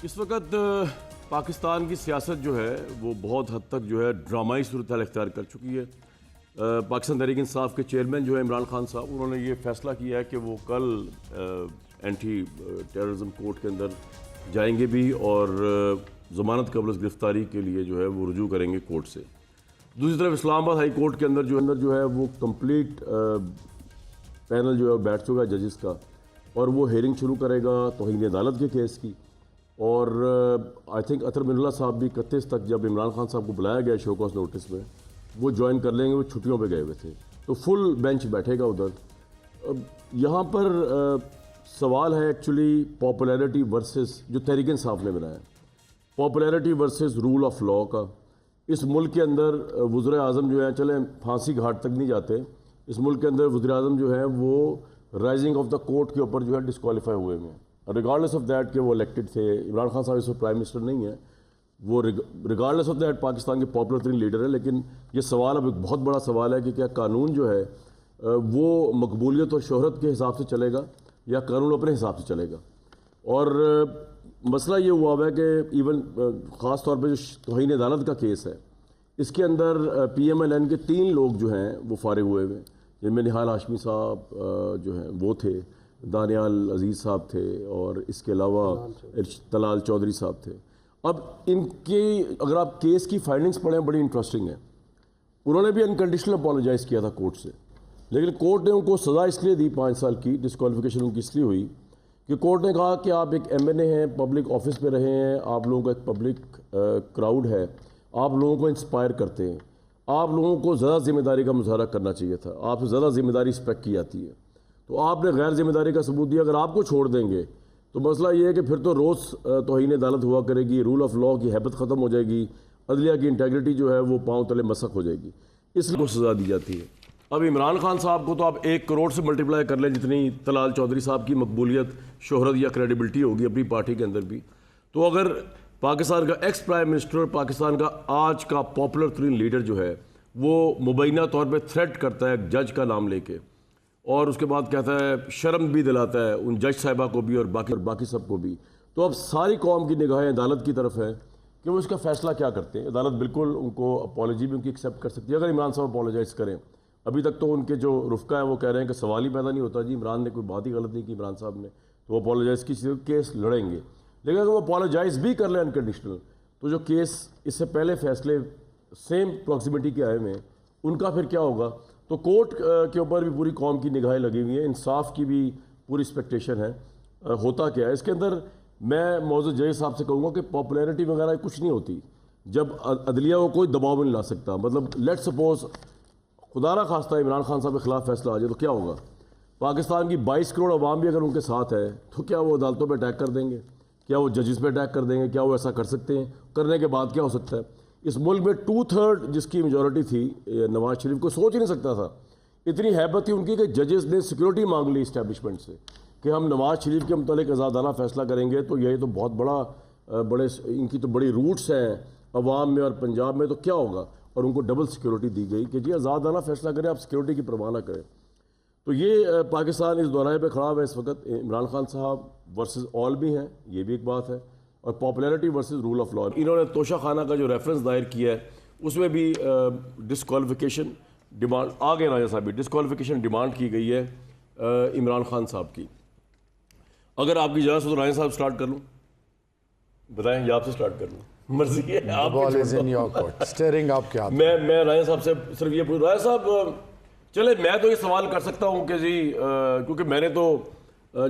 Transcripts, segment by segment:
اس وقت پاکستان کی سیاست جو ہے وہ بہت حد تک جو ہے ڈرامائی صورتحال اختیار کر چکی ہے۔ پاکستان تحریک انصاف کے چیئرمین جو ہے عمران خان صاحب، انہوں نے یہ فیصلہ کیا ہے کہ وہ کل اینٹی ٹیررزم کورٹ کے اندر جائیں گے بھی اور ضمانت قبل از گرفتاری کے لیے جو ہے وہ رجوع کریں گے کورٹ سے۔ دوسری طرف اسلام آباد ہائی کورٹ کے اندر جو ہے وہ کمپلیٹ پینل جو ہے بیٹھ چکا ہے ججز کا، اور وہ ہیئرنگ شروع کرے گا توہین عدالت کے کیس کی۔ اور آئی تھنک اطہر من اللہ صاحب بھی 31 تک جب عمران خان صاحب کو بلایا گیا شو کاز نوٹس میں، وہ جوائن کر لیں گے، وہ چھٹیوں پہ گئے ہوئے تھے، تو فل بینچ بیٹھے گا ادھر۔ یہاں پر سوال ہے ایکچولی پاپولیرٹی ورسز جو تحریک انصاف نے بنایا، popularity versus rule of law کا۔ اس ملک کے اندر وزیر اعظم جو ہیں، چلیں پھانسی گھاٹ تک نہیں جاتے، اس ملک کے اندر وزیر اعظم جو ہیں وہ رائزنگ آف دا کورٹ کے اوپر جو ہے ڈسکوالیفائی ہوئے ہیں، ریگارڈلیس آف دیٹ کہ وہ الیکٹڈ تھے۔ عمران خان صاحب اس وقت پرائم منسٹر نہیں ہیں، وہ ریگارڈلیس آف دیٹ پاکستان کے پاپولر ترین لیڈر ہیں، لیکن یہ سوال اب ایک بہت بڑا سوال ہے کہ کیا قانون جو ہے وہ مقبولیت اور شہرت کے حساب سے چلے گا یا قانون اپنے حساب سے چلے گا۔ اور مسئلہ یہ ہوا ہے کہ ایون خاص طور پہ جو توہین عدالت کا کیس ہے، اس کے اندر پی ایم ایل این کے 3 لوگ جو ہیں وہ فارغ ہوئے ہوئے، جن میں نہال ہاشمی صاحب جو ہیں وہ تھے، دانیال عزیز صاحب تھے، اور اس کے علاوہ طلال چودھری صاحب تھے۔ اب ان کی اگر آپ کیس کی فائنڈنگز پڑھیں بڑی انٹرسٹنگ ہے۔ انہوں نے بھی انکنڈیشنل اپالوجائز کیا تھا کورٹ سے، لیکن کورٹ نے ان کو سزا اس لیے دی 5 سال کی، ڈسکوالیفیکیشن ان کی اس لیے ہوئی کہ کورٹ نے کہا کہ آپ ایک ایم این اے ہیں، پبلک آفس پہ رہے ہیں، آپ لوگوں کا ایک پبلک کراؤڈ ہے، آپ لوگوں کو انسپائر کرتے ہیں، آپ لوگوں کو زیادہ ذمہ داری کا مظاہرہ کرنا چاہیے تھا، آپ سے زیادہ ذمہ داری ایکسپیکٹ کی جاتی ہے، تو آپ نے غیر ذمہ داری کا ثبوت دیا۔ اگر آپ کو چھوڑ دیں گے تو مسئلہ یہ ہے کہ پھر تو روز توہین عدالت ہوا کرے گی، رول آف لاء کی ہیبت ختم ہو جائے گی، عدلیہ کی انٹیگریٹی جو ہے وہ پاؤں تلے مسخ ہو جائے گی، اس لیے سزا دی جاتی ہے۔ اب عمران خان صاحب کو تو آپ 1 کروڑ سے ملٹیپلائی کر لیں جتنی طلال چودھری صاحب کی مقبولیت، شہرت یا کریڈیبلٹی ہوگی اپنی پارٹی کے اندر بھی، تو اگر پاکستان کا ایکس پرائم منسٹر، پاکستان کا آج کا پاپولر ترین لیڈر جو ہے وہ مبینہ طور پہ تھریٹ کرتا ہے ایک جج کا نام لے کے، اور اس کے بعد کہتا ہے شرم بھی دلاتا ہے ان جج صاحبہ کو بھی اور باقی سب کو بھی، تو اب ساری قوم کی نگاہیں عدالت کی طرف ہے کہ وہ اس کا فیصلہ کیا کرتے ہیں۔ عدالت بالکل ان کو اپالوجی بھی ان کی ایکسیپٹ کر سکتی ہے اگر عمران صاحب اپالوجائز کریں۔ ابھی تک تو ان کے جو رفقا ہیں وہ کہہ رہے ہیں کہ سوال ہی پیدا نہیں ہوتا، جی عمران نے کوئی بات ہی غلط نہیں کی عمران صاحب نے، تو وہ اپالوجائز کی کیس لڑیں گے۔ لیکن اگر وہ اپالوجائز بھی کر لیں انکنڈیشنل، تو جو کیس اس سے پہلے فیصلے سیم پروکسیمیٹی کے آئے ہوئے ہیں ان کا پھر کیا ہوگا؟ تو کورٹ کے اوپر بھی پوری قوم کی نگاہیں لگی ہوئی ہیں، انصاف کی بھی پوری ایکسپیکٹیشن ہے۔ ہوتا کیا ہے اس کے اندر، میں موضوع جج صاحب سے کہوں گا کہ پاپولیرٹی وغیرہ کچھ نہیں ہوتی جب عدلیہ کو کوئی دباؤ میں نہیں لا سکتا۔ مطلب لیٹ سپوز خدا نہ خواستہ عمران خان صاحب کے خلاف فیصلہ آ جائے تو کیا ہوگا؟ پاکستان کی 22 کروڑ عوام بھی اگر ان کے ساتھ ہے تو کیا وہ عدالتوں پہ اٹیک کر دیں گے؟ کیا وہ ججز پہ اٹیک کر دیں گے؟ کیا وہ ایسا کر سکتے ہیں؟ کرنے کے بعد کیا ہو سکتا ہے؟ اس ملک میں 2/3 جس کی میجورٹی تھی نواز شریف کو سوچ ہی نہیں سکتا تھا، اتنی ہیبت تھی ان کی کہ ججز نے سیکورٹی مانگ لی اسٹیبلشمنٹ سے کہ ہم نواز شریف کے متعلق آزادانہ فیصلہ کریں گے، تو یہ تو بہت بڑے ان کی تو بڑی روٹس ہیں عوام میں اور پنجاب میں، تو کیا ہوگا؟ اور ان کو ڈبل سیکورٹی دی گئی کہ جی آزادانہ فیصلہ کریں، آپ سیکورٹی کی پرواہ نہ کریں۔ تو یہ پاکستان اس دورائے پہ کھڑا ہے اس وقت، عمران خان صاحب ورسز آل بھی ہیں، یہ بھی ایک بات ہے، اور popularity versus rule of law. انہوں نے توشہ خانہ کا جو ریفرنس دائر کیا ہے اس میں بھی ڈسکوالیفیکیشن ڈیمانڈ آگے راجہ صاحب بھی ڈسکوالیفیکیشن ڈیمانڈ کی گئی ہے عمران خان صاحب کی۔ اگر آپ کی اجازت ہو تو راجہ صاحب سٹارٹ کر لوں؟ بتائیں یا آپ سے سٹارٹ کر لوں؟ مرضی ہے آپ کی۔ میں راجہ صاحب سے صرف یہ پوچھ، راجہ صاحب چلے میں تو یہ سوال کر سکتا ہوں کہ جی کیونکہ میں نے تو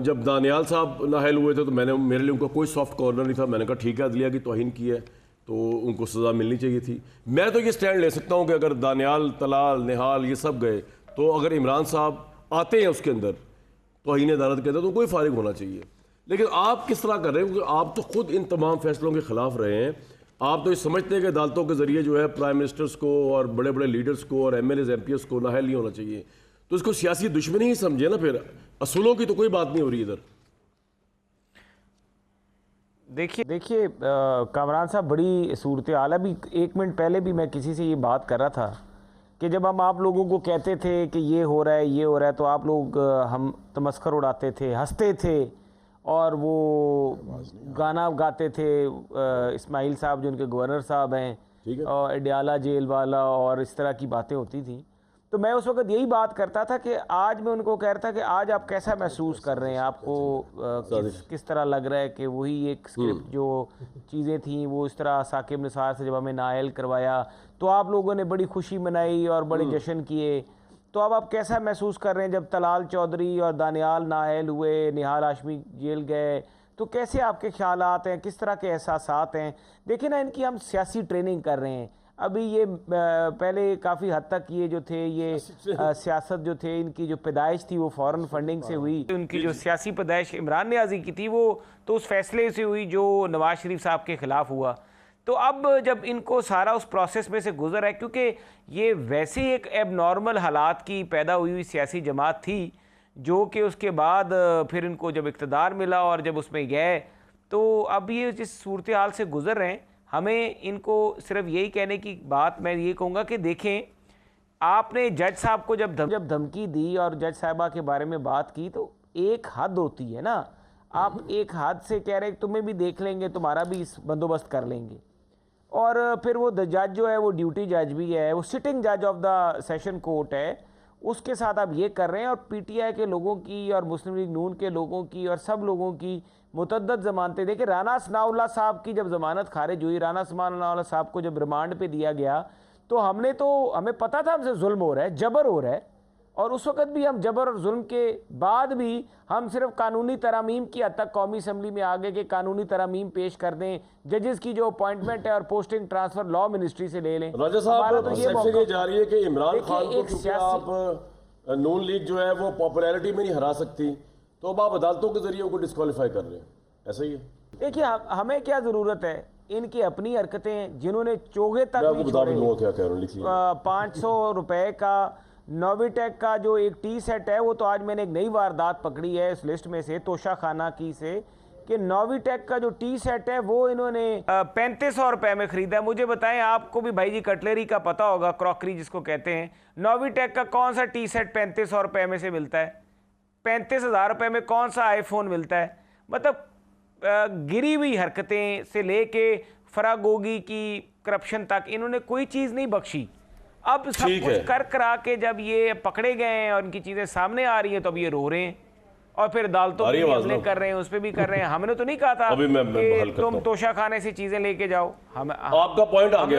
جب دانیال صاحب نااہل ہوئے تھے تو میرے لیے ان کا کوئی سافٹ کارنر نہیں تھا، میں نے کہا ٹھیک ہے عدلیہ کی توہین کی ہے تو ان کو سزا ملنی چاہیے تھی۔ میں تو یہ سٹینڈ لے سکتا ہوں کہ اگر دانیال، طلال، نہال یہ سب گئے تو اگر عمران صاحب آتے ہیں اس کے اندر توہین عدالت کے اندر تو کوئی فارغ ہونا چاہیے۔ لیکن آپ کس طرح کر رہے ہیں؟ کیونکہ آپ تو خود ان تمام فیصلوں کے خلاف رہے ہیں، آپ تو یہ سمجھتے ہیں کہ عدالتوں کے ذریعے جو ہے پرائم منسٹرز کو اور بڑے بڑے لیڈرز کو اور M L As M P S کو نااہل نہیں ہونا چاہیے، تو اس کو سیاسی دشمنی ہی سمجھے نا، پھر اصولوں کی تو کوئی بات نہیں ہو رہی ادھر۔ دیکھیے کامران صاحب بڑی صورتحال ہے۔ ابھی 1 منٹ پہلے بھی میں کسی سے یہ بات کر رہا تھا کہ جب ہم آپ لوگوں کو کہتے تھے کہ یہ ہو رہا ہے یہ ہو رہا ہے تو آپ لوگ ہم تمسخر اڑاتے تھے، ہنستے تھے، اور وہ گانا گاتے تھے اسماعیل صاحب جو ان کے گورنر صاحب ہیں، اور اڈیالہ جیل والا، اور اس طرح کی باتیں ہوتی تھیں. تو میں اس وقت یہی بات کرتا تھا کہ آج میں ان کو کہہ رہا تھا کہ آج آپ کیسا محسوس کر رہے ہیں، آپ کو کس طرح لگ رہا ہے کہ وہی ایک اسکرپٹ جو چیزیں تھیں وہ اس طرح ثاقب نثار سے جب ہمیں نائل کروایا تو آپ لوگوں نے بڑی خوشی منائی اور بڑے جشن کیے. تو اب آپ کیسا محسوس کر رہے ہیں جب طلال چودھری اور دانیال نااہل ہوئے، نہال ہاشمی جیل گئے، تو کیسے آپ کے خیالات ہیں، کس طرح کے احساسات ہیں؟ دیکھیں نا، ان کی ہم سیاسی ٹریننگ کر رہے ہیں. ابھی یہ پہلے کافی حد تک یہ جو تھے یہ سیاست جو تھے ان کی جو پیدائش تھی وہ فورن فنڈنگ سے ہوئی. ان کی جو سیاسی پیدائش عمران نیازی کی تھی وہ تو اس فیصلے سے ہوئی جو نواز شریف صاحب کے خلاف ہوا. تو اب جب ان کو سارا اس پروسیس میں سے گزر ہے، کیونکہ یہ ویسے ایک ایب نارمل حالات کی پیدا ہوئی سیاسی جماعت تھی جو کہ اس کے بعد پھر ان کو جب اقتدار ملا اور جب اس میں گئے، تو اب یہ جس صورتحال سے گزر رہے ہیں، ہمیں ان کو صرف یہی کہنے کی بات میں یہ کہوں گا کہ دیکھیں، آپ نے جج صاحب کو جب دھمکی دی اور جج صاحبہ کے بارے میں بات کی تو ایک حد ہوتی ہے نا. آپ ایک حد سے کہہ رہے ہیں تمہیں بھی دیکھ لیں گے، تمہارا بھی اس بندوبست کر لیں گے. اور پھر وہ جج جو ہے وہ ڈیوٹی جج بھی ہے، وہ سٹنگ جج آف دا سیشن کورٹ ہے، اس کے ساتھ آپ یہ کر رہے ہیں. اور پی ٹی آئی کے لوگوں کی اور مسلم لیگ نون کے لوگوں کی اور سب لوگوں کی متعدد ضمانتیں. دیکھیں، رانا ثناء اللہ صاحب کی جب ضمانت خارج ہوئی، رانا ثناء اللہ صاحب کو جب ریمانڈ پہ دیا گیا تو ہمیں پتہ تھا ہم سے ظلم ہو رہا ہے، جبر ہو رہا ہے. اور اس وقت بھی ہم جبر اور ظلم کے بعد بھی ہم صرف قانونی ترامیم کی حد تک قومی اسمبلی میں آگے کہ قانونی ترامیم پیش کر دیں، ججز کی جو اپوائنٹمنٹ ہے اور پوسٹنگ ٹرانسفر لا منسٹری سے لے لیں. راجہ صاحب، پرسیپشن یہ جا رہی ہے کہ عمران خان کو کیونکہ آپ نون لیگ جو ہے وہ پاپولیرٹی میں نہیں ہرا سکتی، تو اب آپ عدالتوں کے ذریعے ان کو ڈسکوالیفائی کر رہے ہیں، ایسا ہی ہے؟ دیکھیے، ہمیں کیا ضرورت ہے، ان کی اپنی حرکتیں جنہوں نے چوگے تک نہیں چھوڑے. 500 روپے کا نووی ٹیک کا جو ایک ٹی سیٹ ہے، وہ تو آج میں نے ایک نئی واردات پکڑی ہے اس لسٹ میں سے، توشہ خانہ کی سے، کہ نووی ٹیک کا جو ٹی سیٹ ہے وہ انہوں نے 3500 روپے میں خریدا ہے. مجھے بتائیں، آپ کو بھی بھائی جی کٹلری کا پتہ ہوگا، کراکری جس کو کہتے ہیں، نووی ٹیک کا کون سا ٹی سیٹ 3500 روپے میں سے ملتا ہے؟ 35,000 روپے میں کون سا آئی فون ملتا ہے؟ مطلب گری ہوئی حرکتیں سے لے کے فراگوگی کی کرپشن تک انہوں نے کوئی چیز نہیں بخشی. اب سب کچھ کرا کے جب یہ پکڑے گئے ہیں اور ان کی چیزیں سامنے آ رہی ہیں تو اب یہ رو رہے ہیں اور پھر عدالتوں پہ بھی حملے کر رہے ہیں، اس پہ بھی کر رہے ہیں. ہم نے تو نہیں کہا تھا کہ تم توشہ خانے سے چیزیں لے کے جاؤ. آپ کا پوائنٹ آ گیا.